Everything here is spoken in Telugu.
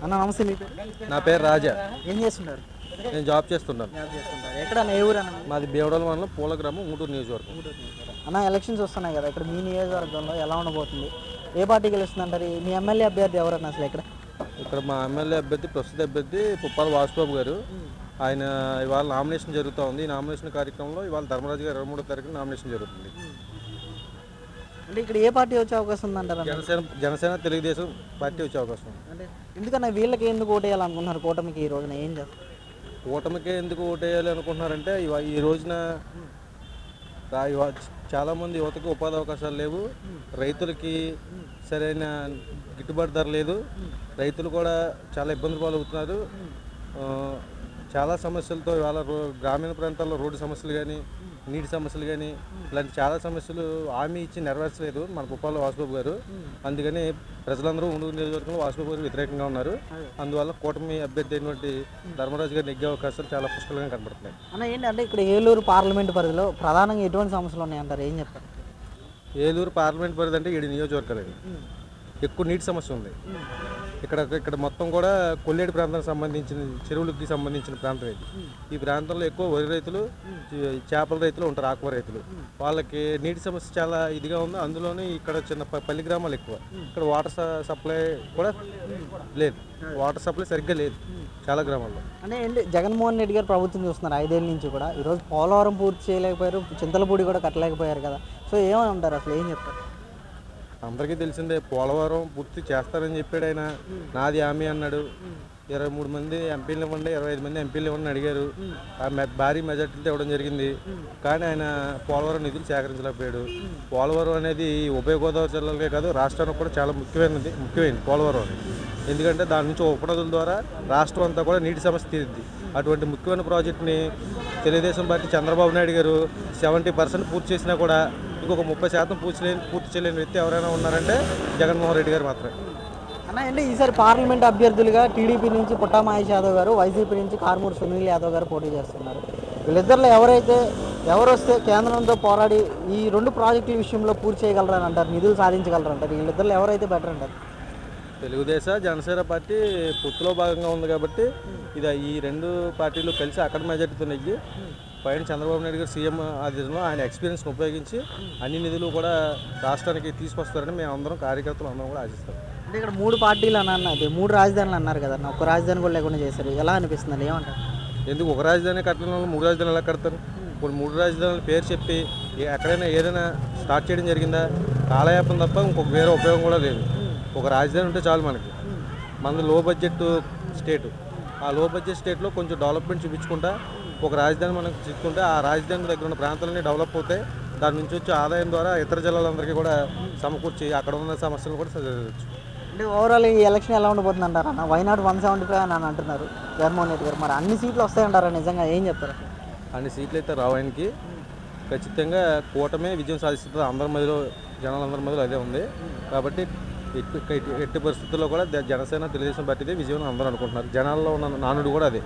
అన్న నమస్తే, మీ పేరు? నా పేరు రాజా. ఏం చేస్తున్నారు? నేను జాబ్ చేస్తున్నాను. ఎక్కడ ఏ ఊరు అన్న? మాది బేవడల మండలం పూల గ్రామం, ఊటూరు నియోజకవర్గం. అన్న ఎలక్షన్స్ వస్తున్నాయి కదా, ఇక్కడ మీ నియోజకవర్గంలో ఎలా ఉండబోతుంది? ఏ పార్టీ గెలుస్తుంది అంటారు? మీ ఎమ్మెల్యే అభ్యర్థి ఎవరన్నా అసలు ఇక్కడ? ఇక్కడ మా ఎమ్మెల్యే అభ్యర్థి, ప్రస్తుత అభ్యర్థి పుప్పాల వాసుబాబు గారు. ఆయన ఇవాళ నామినేషన్ జరుగుతూ ఉంది. ఈ నామినేషన్ కార్యక్రమంలో ఇవాళ ధర్మరాజు గారు 23వ తారీఖున నామినేషన్ జరుగుతుంది. అంటే ఇక్కడ ఏ పార్టీ వచ్చే అవకాశం ఉందంటారు? జనసేన తెలుగుదేశం పార్టీ వచ్చే అవకాశం ఉంది. అంటే ఎందుకన్నా వీళ్ళకి ఎందుకు ఓటేయాలనుకుంటున్నారు కూటమికి ఈ రోజున? ఏం చేస్తారు? కూటమికే ఎందుకు ఓటేయాలి అనుకుంటున్నారంటే ఈ రోజున చాలామంది యువతకు ఉపాధి అవకాశాలు లేవు, రైతులకి సరైన గిట్టుబాటు ధర లేదు, రైతులు కూడా చాలా ఇబ్బందులు పాలవుతున్నారు. చాలా సమస్యలతో ఇవాళ గ్రామీణ ప్రాంతాల్లో రోడ్డు సమస్యలు కానీ, నీటి సమస్యలు కానీ, ఇలాంటి చాలా సమస్యలు హామీ ఇచ్చి నెరవేర్చలేదు మన పుప్పాల వాసుబాబు గారు. అందుకని ప్రజలందరూ ఉండూరు నియోజకవర్గంలో వాసుబాబు గారు వ్యతిరేకంగా ఉన్నారు. అందువల్ల కూటమి అభ్యర్థి అయినటువంటి ధర్మరాజు గారు నెగ్గే అవకాశాలు చాలా పుష్కలంగా కనబడుతున్నాయి. అన్న ఏంటంటే ఇక్కడ ఏలూరు పార్లమెంటు పరిధిలో ప్రధానంగా ఎటువంటి సమస్యలు ఉన్నాయంటారు? ఏం చెప్తారు? ఏలూరు పార్లమెంట్ పరిధి అంటే 7 నియోజకవర్గాలు. ఎక్కువ నీటి సమస్య ఉంది ఇక్కడ మొత్తం కూడా కొల్లేడు ప్రాంతానికి సంబంధించిన చెరువులకి సంబంధించిన ప్రాంతం ఇది. ఈ ప్రాంతంలో ఎక్కువ వరి రైతులు, చేపల రైతులు ఉంటారు, ఆకువ రైతులు. వాళ్ళకి నీటి సమస్య చాలా ఇదిగా ఉంది. అందులోనే ఇక్కడ చిన్న పల్లి గ్రామాలు ఎక్కువ. ఇక్కడ వాటర్ సప్లై కూడా లేదు, వాటర్ సప్లై సరిగ్గా లేదు చాలా గ్రామాల్లో. అంటే ఏంటి, జగన్మోహన్ రెడ్డి గారు ప్రభుత్వం చూస్తున్నారు 5 ఏళ్ళ నుంచి కూడా. ఈరోజు పోలవరం పూర్తి చేయలేకపోయారు, చింతలపూడి కూడా కట్టలేకపోయారు కదా. సో ఏమని ఉంటారు అసలు? ఏం చెప్తారు? అందరికీ తెలిసిందే, పోలవరం పూర్తి చేస్తారని చెప్పాడు ఆయన. నాది హామీ అన్నాడు. 23 మంది ఎంపీలు ఇవ్వండి, 25 మంది ఎంపీలు ఇవ్వండి అడిగారు. భారీ మెజార్టీలతో ఇవ్వడం జరిగింది. కానీ ఆయన పోలవరం నిధులు సేకరించలేకపోయాడు. పోలవరం అనేది ఉభయ గోదావరి జిల్లాలకే కాదు, రాష్ట్రానికి కూడా చాలా ముఖ్యమైనది పోలవరం. ఎందుకంటే దాని నుంచి ఉపనదుల ద్వారా రాష్ట్రం అంతా కూడా నీటి సమస్య తీరుద్ది. అటువంటి ముఖ్యమైన ప్రాజెక్టుని తెలుగుదేశం పార్టీ చంద్రబాబు నాయుడు గారు 70% పూర్తి చేసినా కూడా ఇంకొక 30% పూర్తి చేయలేని వ్యక్తి ఎవరైనా ఉన్నారంటే జగన్మోహన్ రెడ్డి గారు మాత్రమే. అన్న అంటే ఈసారి పార్లమెంట్ అభ్యర్థులుగా టీడీపీ నుంచి పుట్టా మహేష్ యాదవ్ గారు, వైసీపీ నుంచి కారుమూరి సునీల్ యాదవ్ గారు పోటీ చేస్తున్నారు. వీళ్ళిద్దరిలో ఎవరు వస్తే కేంద్రంతో పోరాడి ఈ 2 ప్రాజెక్టుల విషయంలో పూర్తి చేయగలరని అంటారు, నిధులు సాధించగలరంటారు? వీళ్ళిద్దరిలో ఎవరైతే బెటర్ అంటారు? తెలుగుదేశం జనసేన పార్టీ పొత్తులో భాగంగా ఉంది కాబట్టి ఈ 2 పార్టీలు కలిసి అక్కడ మెజార్టీతో నెగ్గి పైన చంద్రబాబు నాయుడు గారు సీఎం ఆదేశంలో ఆయన ఎక్స్పీరియన్స్ని ఉపయోగించి అన్ని నిధులు కూడా రాష్ట్రానికి తీసుకొస్తారని మేము అందరం, కార్యకర్తలు అందరం కూడా ఆశిస్తాం. అంటే ఇక్కడ 3 పార్టీలు అన్నది 3 రాజధానులు అన్నారు కదా, ఒక్క రాజధాని కూడా లేకుండా చేశారు. ఎలా అనిపిస్తుంది? ఏమంటారు? ఎందుకు ఒక రాజధాని కట్టడం వల్ల 3 రాజధానులు ఎలా కడతారు? ఇప్పుడు 3 రాజధానుల పేరు చెప్పి ఎక్కడైనా ఏదైనా స్టార్ట్ చేయడం జరిగిందా? కాలయాపన తప్ప ఇంకొక వేరే ఉపయోగం కూడా లేదు. ఒక రాజధాని ఉంటే చాలు మనది లో బడ్జెట్ స్టేటు. ఆ లో బడ్జెట్ స్టేట్లో కొంచెం డెవలప్మెంట్ చూపించుకుంటా ఒక రాజధాని మనకు తీసుకుంటే ఆ రాజధాని దగ్గర ఉన్న ప్రాంతాలన్నీ డెవలప్ అవుతాయి. దాని నుంచి వచ్చే ఆదాయం ద్వారా ఇతర జిల్లాలందరికీ కూడా సమకూర్చి అక్కడ ఉన్న సమస్యలు కూడా సరిదిద్దవచ్చు. అంటే ఓవరాల్ ఈ ఎలక్షన్ ఎలా ఉండబోతుంది అంటారు అన్న? వైనాడు 175 అని అంటున్నారు జగన్మోహన్ రెడ్డి గారు. మరి అన్ని సీట్లు వస్తాయంటారా? నిజంగా ఏం చెప్తారు? అన్ని సీట్లు అయితే రావు ఆయనకి. ఖచ్చితంగా కూటమే విజయం సాధిస్తుంది. అందరి మధ్యలో, జనాలందరి మధ్యలో అదే ఉంది. కాబట్టి ఎట్టి పరిస్థితుల్లో కూడా జనసేన తెలుగుదేశం పార్టీదే విజయం అందరూ అనుకుంటున్నారు. జనాల్లో ఉన్న నానుడు కూడా అదే.